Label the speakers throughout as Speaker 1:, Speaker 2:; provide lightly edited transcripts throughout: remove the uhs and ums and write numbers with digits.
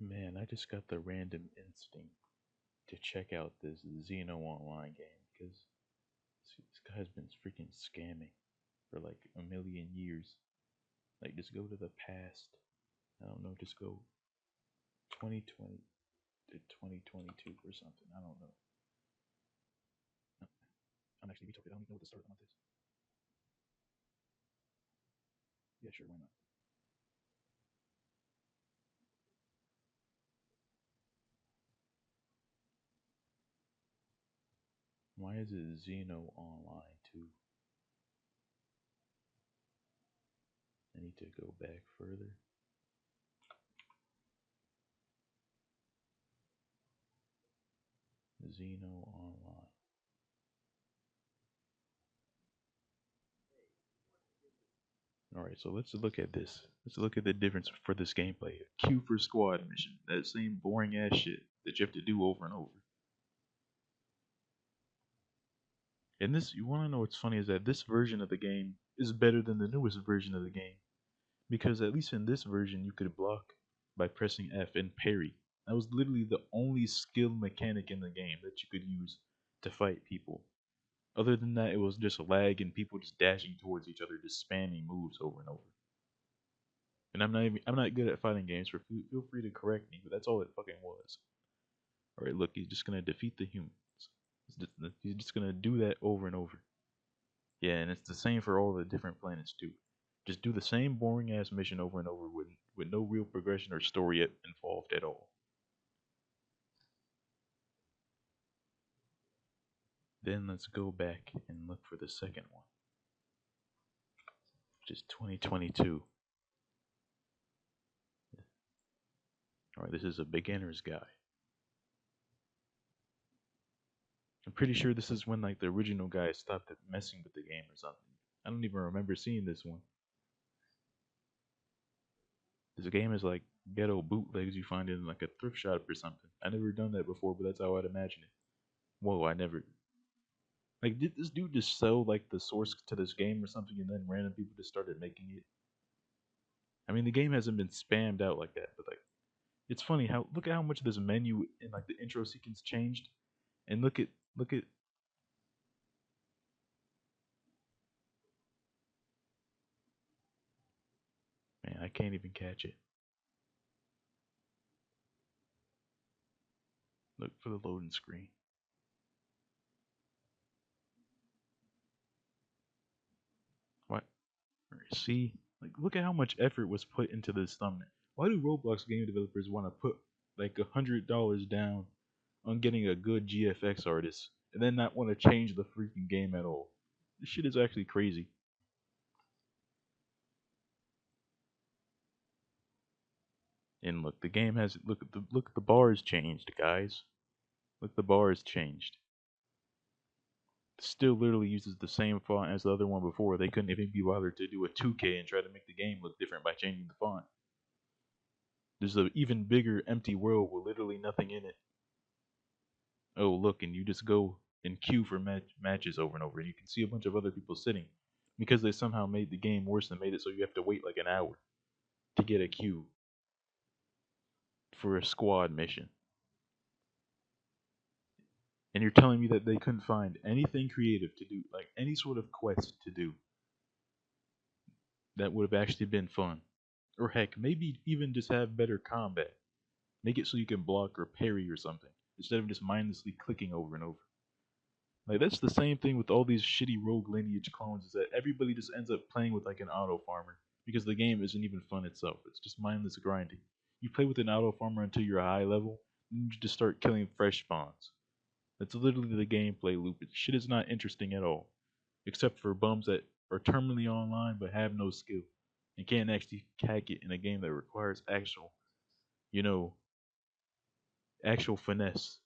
Speaker 1: Man, I just got the random instinct to check out this Xeno online game because this guy's been freaking scamming for like a million years. Like, just go to the past. I don't know, just go 2020 to 2022 or something. I don't know. I'm actually retarded. I don't even know what to start on this. Yeah, sure, why not? Why is it Xeno online too? I need to go back further. Xeno online. All right, so let's look at this. Let's look at the difference for this gameplay. Q for squad mission. That same boring ass shit that you have to do over and over. And this, you want to know what's funny is that this version of the game is better than the newest version of the game because at least in this version you could block by pressing F and parry. That was literally the only skill mechanic in the game that you could use to fight people. Other than that, it was just lag and people just dashing towards each other, just spamming moves over and over. And I'm not good at fighting games, so feel free to correct me, but that's all it fucking was. All right, look, he's just gonna defeat the humans. He's just gonna do that over and over. Yeah, and it's the same for all the different planets too. Just do the same boring ass mission over and over with no real progression or story involved at all. Then let's go back and look for the second one, which is 2022. All right, this is a beginner's guide. I'm pretty sure this is when like the original guy stopped messing with the game or something. I don't even remember seeing this one. This game is like ghetto bootlegs you find in like a thrift shop or something. I never done that before, but that's how I'd imagine it. Whoa, I never. Like, did this dude just sell like the source to this game or something, and then random people just started making it? I mean, the game hasn't been spammed out like that, but like, it's funny how look at how much this menu in like the intro sequence changed, and look at man, I can't even catch it. Look for the loading screen. What? See, like, look at how much effort was put into this thumbnail. Why do Roblox game developers want to put like $100 down on getting a good GFX artist and then not want to change the freaking game at all? This shit is actually crazy. And look, the game has look at the bars changed, guys. Look, the bars changed. Still literally uses the same font as the other one before. They couldn't even be bothered to do a 2K and try to make the game look different by changing the font. There's an even bigger empty world with literally nothing in it. Oh, look, and you just go and queue for matches over and over, and you can see a bunch of other people sitting because they somehow made the game worse and made it so you have to wait like an hour to get a queue for a squad mission. And you're telling me that they couldn't find anything creative to do, like any sort of quest to do that would have actually been fun. Or heck, maybe even just have better combat. Make it so you can block or parry or something, instead of just mindlessly clicking over and over. Like that's the same thing with all these shitty rogue lineage clones, is that everybody just ends up playing with like an auto farmer because the game isn't even fun itself. It's just mindless grinding. You play with an auto farmer until you're a high level, and you just start killing fresh spawns. That's literally the gameplay loop. Shit is not interesting at all, except for bums that are terminally online but have no skill and can't actually hack it in a game that requires actual, you know, actual finesse.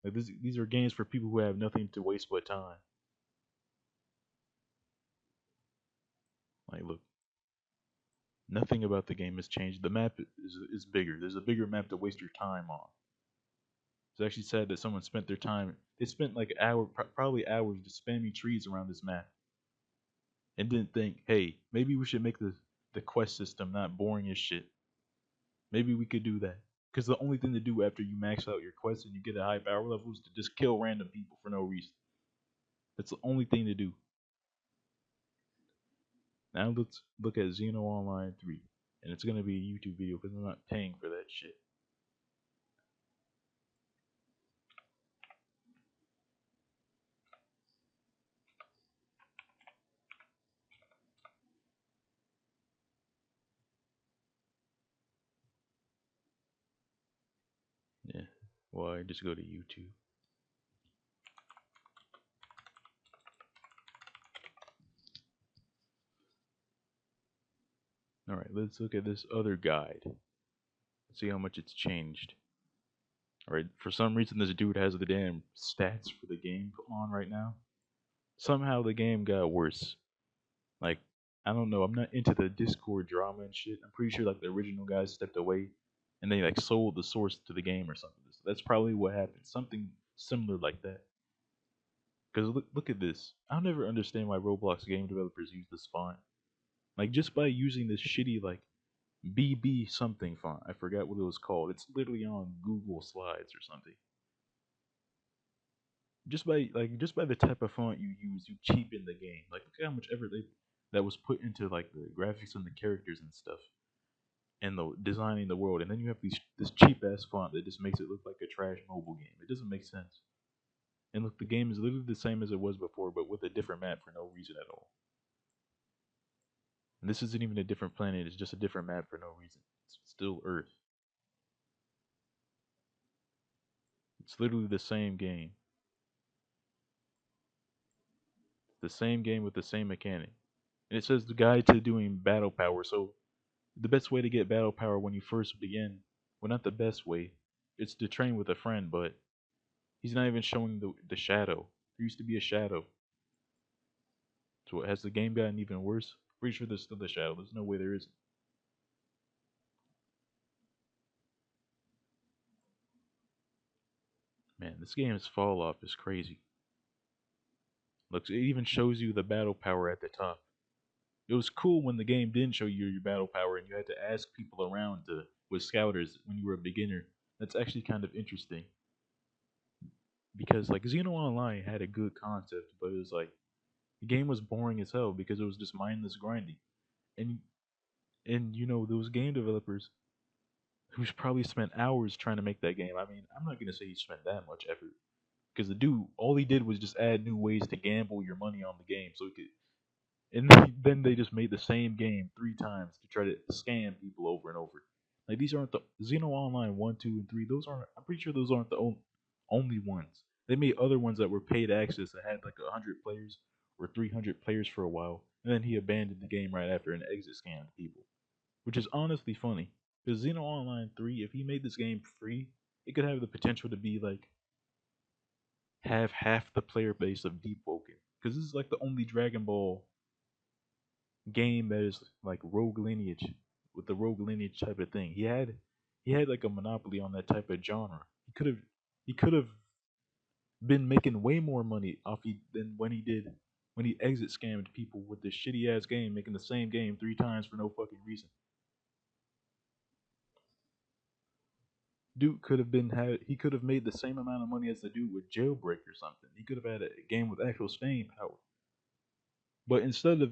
Speaker 1: Like these are games for people who have nothing to waste but time. Like, look, nothing about the game has changed. The map is bigger. There's a bigger map to waste your time on. It's actually sad that someone spent their time. They spent like probably hours just spamming trees around this map, and didn't think, hey, maybe we should make the quest system not boring as shit. Maybe we could do that. Because the only thing to do after you max out your quest and you get a high power level is to just kill random people for no reason. That's the only thing to do. Now let's look at Xeno Online 3. And it's gonna be a YouTube video because I'm not paying for that shit. Yeah. Why just go to YouTube? Alright, let's look at this other guide. See how much it's changed. Alright, for some reason this dude has the damn stats for the game on right now. Somehow the game got worse. Like, I don't know, I'm not into the Discord drama and shit. I'm pretty sure like the original guys stepped away and they like sold the source to the game or something. So that's probably what happened. Something similar like that. Because look at this. I'll never understand why Roblox game developers use this font. Like, just by using this shitty, like, BB something font. I forgot what it was called. It's literally on Google Slides or something. Just by the type of font you use, you cheapen the game. Like, look at how much effort that was put into like the graphics and the characters and stuff, and the designing the world. And then you have this cheap ass font that just makes it look like a trash mobile game. It doesn't make sense. And look, the game is literally the same as it was before, but with a different map for no reason at all. And this isn't even a different planet, it's just a different map for no reason. It's still Earth. It's literally the same game. The same game with the same mechanic. And it says the guide to doing battle power. So the best way to get battle power when you first begin, well, not the best way, it's to train with a friend, but he's not even showing the shadow. There used to be a shadow. So has the game gotten even worse? Pretty sure there's still a shadow. There's no way there isn't. Man, this game's fall off is crazy. Look, it even shows you the battle power at the top. It was cool when the game didn't show you your battle power and you had to ask people around to with scouters when you were a beginner. That's actually kind of interesting because like Xeno Online had a good concept, but it was like the game was boring as hell because it was just mindless grinding. And those game developers who's probably spent hours trying to make that game. I mean, I'm not gonna say he spent that much effort because the dude all he did was just add new ways to gamble your money on the game so he could. And then they just made the same game 3 times to try to scam people over and over. Like these aren't the Xeno Online 1, 2, and 3. Those aren't. I'm pretty sure those aren't the only ones. They made other ones that were paid access that had like 100 players or 300 players for a while, and then he abandoned the game right after and exit scammed people, which is honestly funny. Because Xeno Online 3, if he made this game free, it could have the potential to be like have half the player base of Deep Woken. Because this is like the only Dragon Ball game that is like rogue lineage with the rogue lineage type of thing. He had like a monopoly on that type of genre. He could have been making way more money off than when he exit scammed people with this shitty ass game, making the same game 3 times for no fucking reason. Dude could have been had he could have made the same amount of money as the dude with jailbreak or something. He could have had a game with actual staying power. But instead of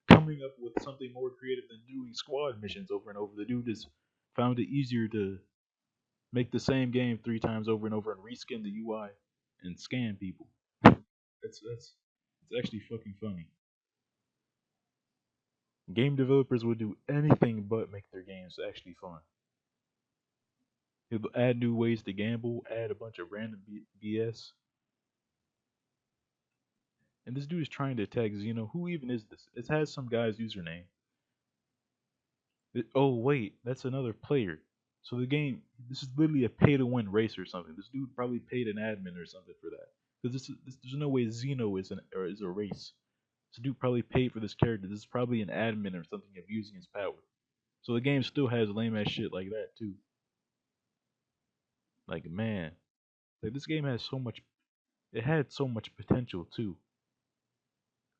Speaker 1: coming up with something more creative than doing squad missions over and over, the dude just found it easier to make the same game 3 times over and over and reskin the UI and scam people. That's it's actually fucking funny. Game developers would do anything but make their games actually fun. He'll add new ways to gamble, add a bunch of random BS. And this dude is trying to attack Xeno. Who even is this? It has some guy's username. Oh wait, that's another player. So the game, this is literally a pay-to-win race or something. This dude probably paid an admin or something for that. Because there's no way Xeno is a race. This dude probably paid for this character. This is probably an admin or something abusing his power. So the game still has lame ass shit like that too. Like man, like this game has so much. It had so much potential too.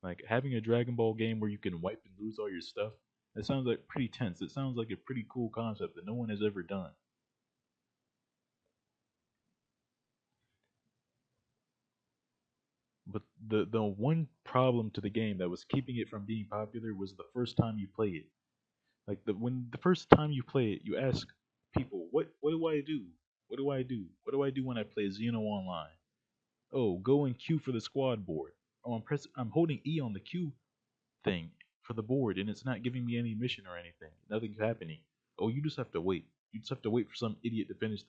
Speaker 1: Like having a Dragon Ball game where you can wipe and lose all your stuff. That sounds like pretty tense. It sounds like a pretty cool concept that no one has ever done. the one problem to the game that was keeping it from being popular was the first time you play it. Like the first time you play it, you ask people, what do I do? What do I do? What do I do when I play Xeno online? Oh, go and queue for the squad board. Oh, I'm holding E on the Q thing for the board, and it's not giving me any mission or anything. Nothing's happening. Oh, you just have to wait. You just have to wait for some idiot to finish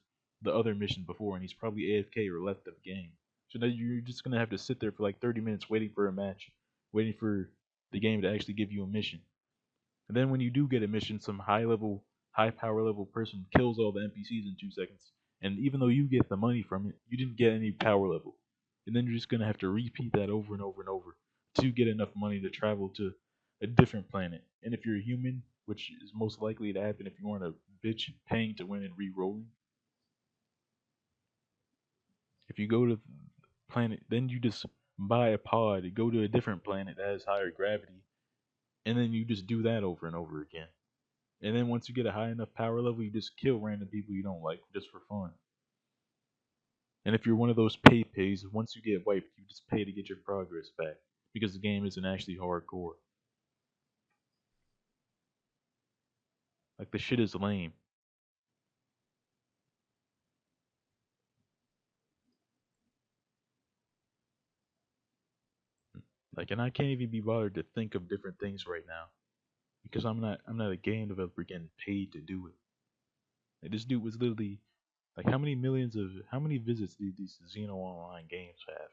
Speaker 1: the other mission before, and he's probably AFK or left the game. So now you're just gonna have to sit there for like 30 minutes waiting for a match, waiting for the game to actually give you a mission. And then when you do get a mission, some high power level person kills all the NPCs in 2 seconds. And even though you get the money from it, you didn't get any power level. And then you're just gonna have to repeat that over and over and over to get enough money to travel to a different planet. And if you're a human, which is most likely to happen if you aren't a bitch paying to win and re-rolling, if you go to the planet, then you just buy a pod, go to a different planet that has higher gravity, and then you just do that over and over again. And then once you get a high enough power level, you just kill random people you don't like just for fun. And if you're one of those pay pays, once you get wiped, you just pay to get your progress back because the game isn't actually hardcore. Like the shit is lame. Like, and I can't even be bothered to think of different things right now because I'm not a game developer getting paid to do it. Like this dude was literally like how many visits do these Xeno Online games have?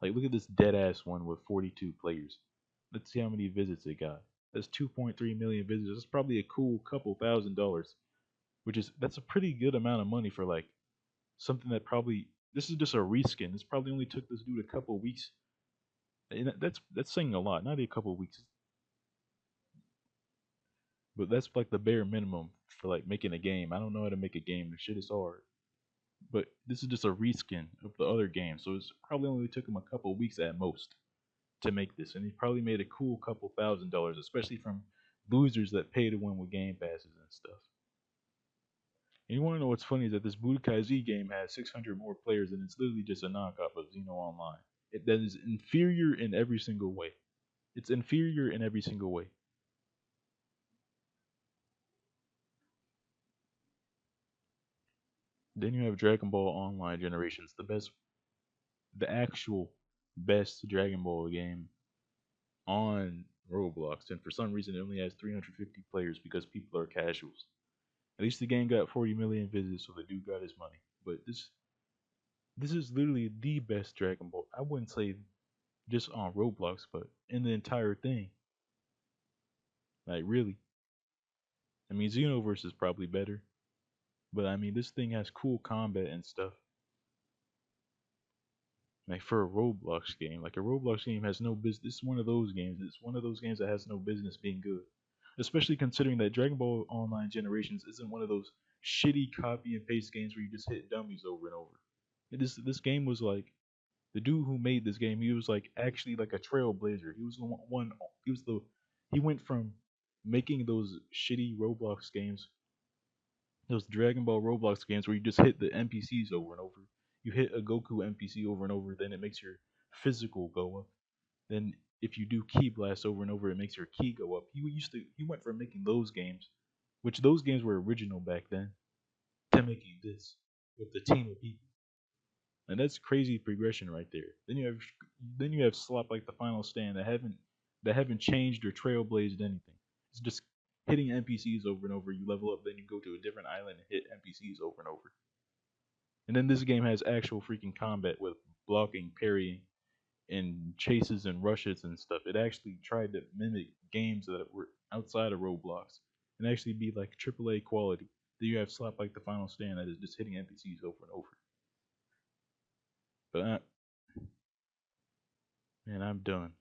Speaker 1: Like look at this dead ass one with 42 players. Let's see how many visits it got. That's 2.3 million visits. That's probably a cool couple $1,000, which is that's a pretty good amount of money for like something that probably this is just a reskin. This probably only took this dude a couple weeks. And that's saying a lot. Not a couple weeks, but that's like the bare minimum for like making a game. I don't know how to make a game. The shit is hard. But this is just a reskin of the other game, so it's probably only took him a couple of weeks at most to make this, and he probably made a cool couple $1,000, especially from losers that pay to win with game passes and stuff. And you want to know what's funny is that this Budokai Z game has 600 more players, and it's literally just a knockoff of Xeno Online. That is inferior in every single way. It's inferior in every single way. Then you have Dragon Ball Online Generations, the actual best Dragon Ball game on Roblox, and for some reason it only has 350 players because people are casuals. At least the game got 40 million visits, so the dude got his money. But this is literally the best Dragon Ball. I wouldn't say just on Roblox, but in the entire thing. Like really, I mean Xenoverse is probably better, but I mean this thing has cool combat and stuff. Like for a Roblox game, like a Roblox game has no business. It's one of those games. It's one of those games that has no business being good. Especially considering that Dragon Ball Online Generations isn't one of those shitty copy and paste games where you just hit dummies over and over. This game was like the dude who made this game. He was like actually like a trailblazer. He was the one. He was the. He went from making those shitty Roblox games, those Dragon Ball Roblox games where you just hit the NPCs over and over. You hit a Goku NPC over and over, then it makes your physical go up. Then if you do Key Blast over and over, it makes your key go up. He went from making those games, which those games were original back then, to making this with the team of people. And that's crazy progression right there. Then you have slop like the Final Stand that haven't changed or trailblazed anything. It's just hitting NPCs over and over. You level up, then you go to a different island and hit NPCs over and over. And then this game has actual freaking combat with blocking, parrying, and chases and rushes and stuff. It actually tried to mimic games that were outside of Roblox and actually be like AAA quality. Then you have slap like the Final Stand that is just hitting NPCs over and over. But man, I'm done.